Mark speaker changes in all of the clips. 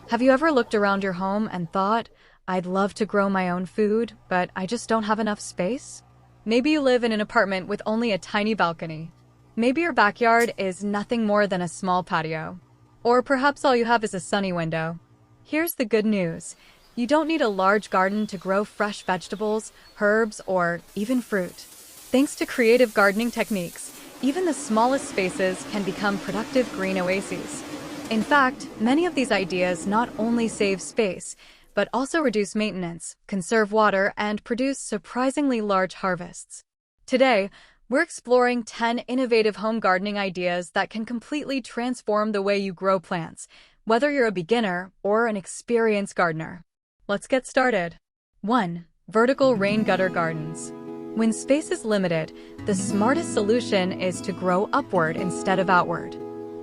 Speaker 1: Have you ever looked around your home and thought, I'd love to grow my own food, but I just don't have enough space? Maybe you live in an apartment with only a tiny balcony. Maybe your backyard is nothing more than a small patio. Or perhaps all you have is a sunny window. Here's the good news. You don't need a large garden to grow fresh vegetables, herbs, or even fruit. Thanks to creative gardening techniques, even the smallest spaces can become productive green oases. In fact, many of these ideas not only save space, but also reduce maintenance, conserve water, and produce surprisingly large harvests. Today, we're exploring 10 innovative home gardening ideas that can completely transform the way you grow plants, whether you're a beginner or an experienced gardener. Let's get started. 1. Vertical rain gutter gardens. When space is limited, the smartest solution is to grow upward instead of outward.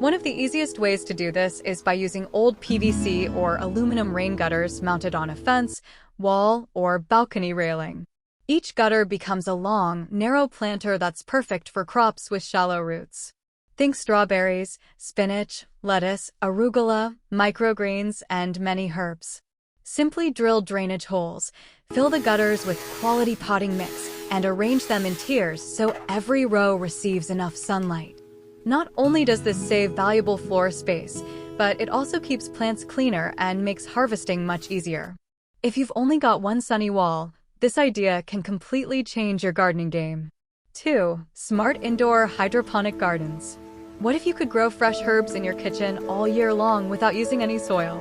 Speaker 1: One of the easiest ways to do this is by using old PVC or aluminum rain gutters mounted on a fence, wall, or balcony railing. Each gutter becomes a long, narrow planter that's perfect for crops with shallow roots. Think strawberries, spinach, lettuce, arugula, microgreens, and many herbs. Simply drill drainage holes, fill the gutters with quality potting mix, and arrange them in tiers so every row receives enough sunlight. Not only does this save valuable floor space, but it also keeps plants cleaner and makes harvesting much easier. If you've only got one sunny wall, this idea can completely change your gardening game. 2. Smart indoor hydroponic gardens. What if you could grow fresh herbs in your kitchen all year long without using any soil?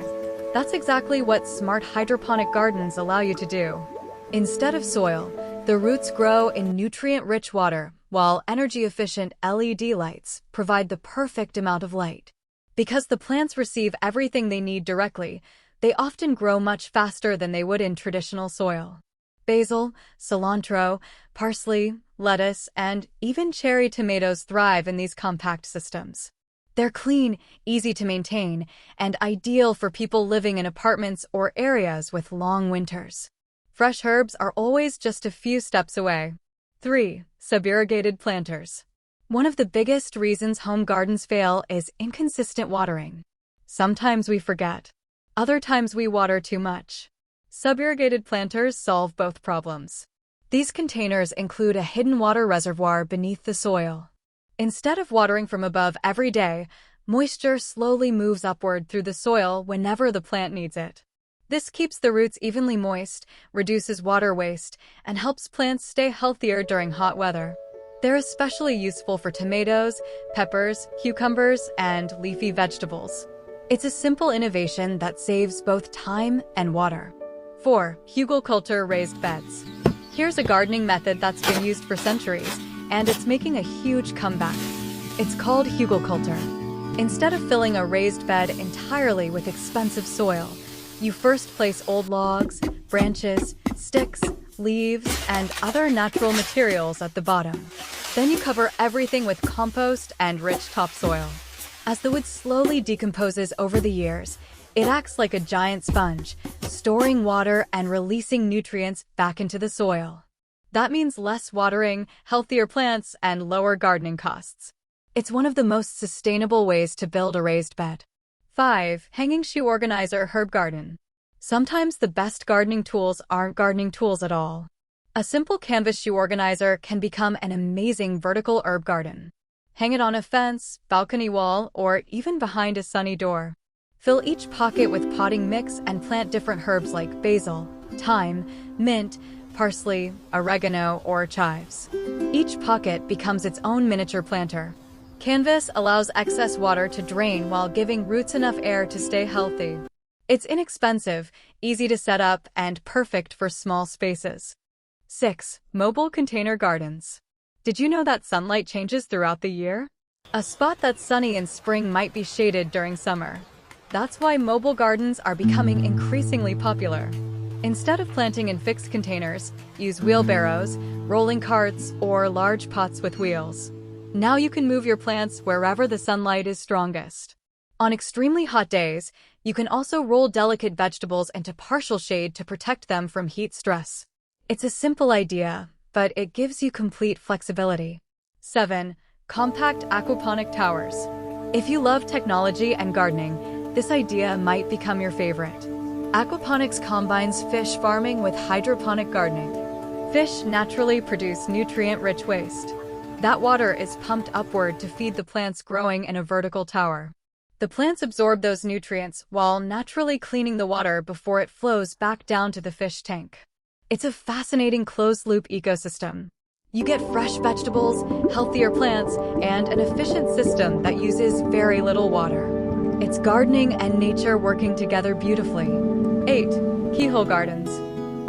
Speaker 1: That's exactly what smart hydroponic gardens allow you to do. Instead of soil, the roots grow in nutrient-rich water, while energy-efficient LED lights provide the perfect amount of light. Because the plants receive everything they need directly, they often grow much faster than they would in traditional soil. Basil, cilantro, parsley, lettuce, and even cherry tomatoes thrive in these compact systems. They're clean, easy to maintain, and ideal for people living in apartments or areas with long winters. Fresh herbs are always just a few steps away. 3. Sub-irrigated planters. One of the biggest reasons home gardens fail is inconsistent watering. Sometimes we forget. Other times we water too much. Sub-irrigated planters solve both problems. These containers include a hidden water reservoir beneath the soil. Instead of watering from above every day, moisture slowly moves upward through the soil whenever the plant needs it. This keeps the roots evenly moist, reduces water waste, and helps plants stay healthier during hot weather. They're especially useful for tomatoes, peppers, cucumbers, and leafy vegetables. It's a simple innovation that saves both time and water. 4. Hugelkultur raised beds. Here's a gardening method that's been used for centuries, and it's making a huge comeback. It's called Hugelkultur. Instead of filling a raised bed entirely with expensive soil, you first place old logs, branches, sticks, leaves, and other natural materials at the bottom. Then you cover everything with compost and rich topsoil. As the wood slowly decomposes over the years, it acts like a giant sponge, storing water and releasing nutrients back into the soil. That means less watering, healthier plants, and lower gardening costs. It's one of the most sustainable ways to build a raised bed. 5. Hanging shoe organizer herb garden. Sometimes the best gardening tools aren't gardening tools at all. A simple canvas shoe organizer can become an amazing vertical herb garden. Hang it on a fence, balcony wall, or even behind a sunny door. Fill each pocket with potting mix and plant different herbs like basil, thyme, mint, parsley, oregano, or chives. Each pocket becomes its own miniature planter. Canvas allows excess water to drain while giving roots enough air to stay healthy. It's inexpensive, easy to set up, and perfect for small spaces. 6. Mobile container gardens. Did you know that sunlight changes throughout the year? A spot that's sunny in spring might be shaded during summer. That's why mobile gardens are becoming increasingly popular. Instead of planting in fixed containers, use wheelbarrows, rolling carts, or large pots with wheels. Now you can move your plants wherever the sunlight is strongest. On extremely hot days, you can also roll delicate vegetables into partial shade to protect them from heat stress. It's a simple idea, but it gives you complete flexibility. 7. Compact aquaponic towers. If you love technology and gardening, This idea might become your favorite. Aquaponics combines fish farming with hydroponic gardening. Fish naturally produce nutrient-rich waste. That water is pumped upward to feed the plants growing in a vertical tower. The plants absorb those nutrients while naturally cleaning the water before it flows back down to the fish tank. It's a fascinating closed-loop ecosystem. You get fresh vegetables, healthier plants, and an efficient system that uses very little water. It's gardening and nature working together beautifully. 8. Keyhole gardens.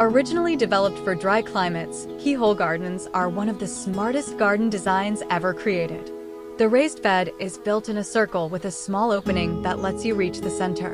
Speaker 1: Originally developed for dry climates, keyhole gardens are one of the smartest garden designs ever created. The raised bed is built in a circle with a small opening that lets you reach the center.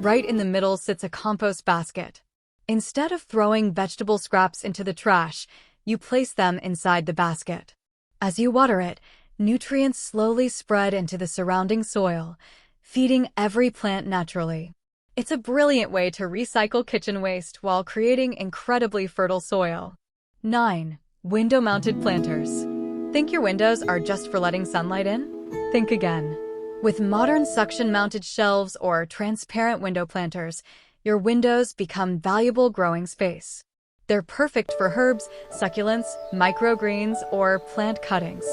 Speaker 1: Right in the middle sits a compost basket. Instead of throwing vegetable scraps into the trash, you place them inside the basket. As you water it, nutrients slowly spread into the surrounding soil, feeding every plant naturally. It's a brilliant way to recycle kitchen waste while creating incredibly fertile soil. 9. Window-mounted planters. Think your windows are just for letting sunlight in? Think again. With modern suction-mounted shelves or transparent window planters, your windows become valuable growing space. They're perfect for herbs, succulents, microgreens, or plant cuttings.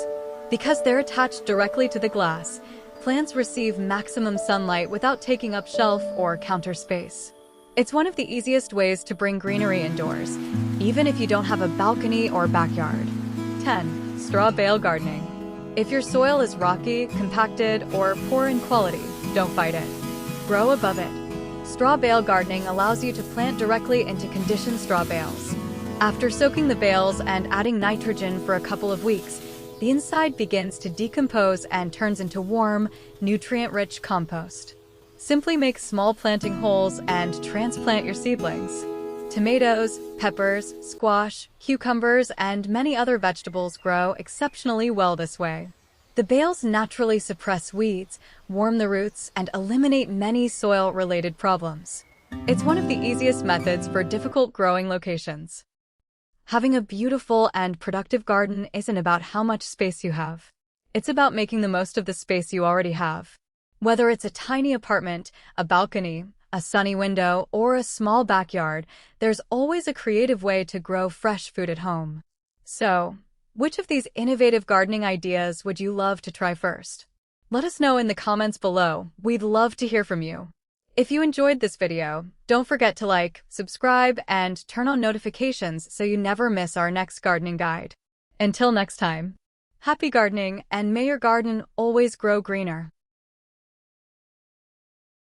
Speaker 1: Because they're attached directly to the glass, plants receive maximum sunlight without taking up shelf or counter space. It's one of the easiest ways to bring greenery indoors, even if you don't have a balcony or backyard. 10. Straw bale gardening. If your soil is rocky, compacted, or poor in quality, don't fight it. Grow above it. Straw bale gardening allows you to plant directly into conditioned straw bales. After soaking the bales and adding nitrogen for a couple of weeks, the inside begins to decompose and turns into warm, nutrient-rich compost. Simply make small planting holes and transplant your seedlings. Tomatoes, peppers, squash, cucumbers, and many other vegetables grow exceptionally well this way. The bales naturally suppress weeds, warm the roots, and eliminate many soil-related problems. It's one of the easiest methods for difficult growing locations. Having a beautiful and productive garden isn't about how much space you have. It's about making the most of the space you already have. Whether it's a tiny apartment, a balcony, a sunny window, or a small backyard, there's always a creative way to grow fresh food at home. So, which of these innovative gardening ideas would you love to try first? Let us know in the comments below. We'd love to hear from you. If you enjoyed this video, don't forget to like, subscribe, and turn on notifications so you never miss our next gardening guide. Until next time, happy gardening, and may your garden always grow greener.